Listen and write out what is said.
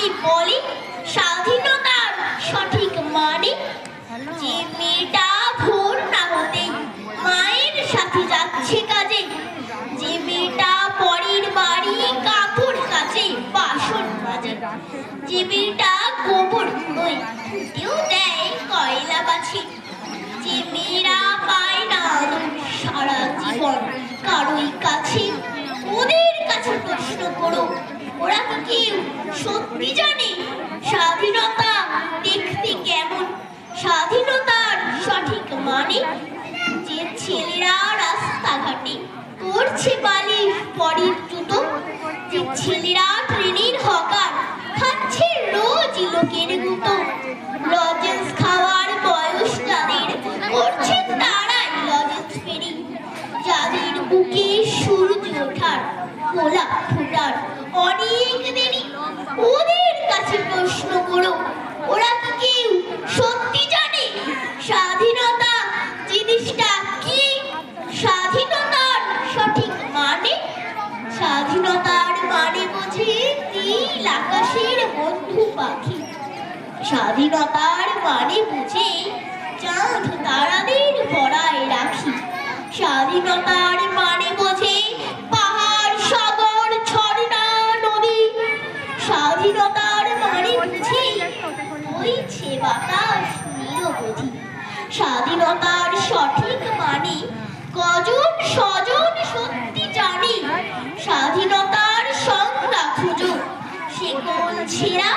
কাকে বলে স্বাধীনতার সঠিক মানে? যে মেয়েটা ভোর না হতেই মায়ের সাথে যাচ্ছে কাজে, যে মেয়েটা পরের বাড়ি কাপড় কাচে বাসন মাজে, যে মেয়েটা গোবর কুড়োয় ফুটেও দেয় কয়লা বাছে, যে মেয়েরা পায় না সারা জীবন কারোই কাছে, ওদের কাছে প্রশ্ন করো, ওরা কি কেউ সত্যি জানে স্বাধীনতা দেখতে কেমন, স্বাধীনতার সঠিক মানে? যে ছেলেরা রাস্তাঘাটে করছে বালিশ পরের জুতো, যে ছেলেরা ট্রেনের হকার খাচ্ছে রোজ লোকের গুঁতো, লজেন্স খাওয়ার বয়স তাদের করছে তারাই লজেন্স ফেরি, যাদের বুকে সূর্য ওঠার গোলাপ ফোটার অনেক দেরি, ওদের কাছে প্রশ্ন করো, ওরা কি কেউ সত্যি জানে স্বাধীনতা জিনিসটা কি, স্বাধীনতার সঠিক মানে? স্বাধীনতার মানে বোঝে নীল আকাশের বন্ধু পাখি, স্বাধীনতার মানে বুঝে চাঁদ তারাদের পরায় রাখি, স্বাধীনতার মানে বোঝে পাহাড় সাগর ঝর্ণা নদী, স্বাধীনতার মানে বুঝে বইছে বাতাস নিরবধি, স্বাধীনতার সঠিক মানে কজন স্বজন সত্যি জানে, স্বাধীনতার সংজ্ঞা খুঁজো সে কোন ছেঁড়া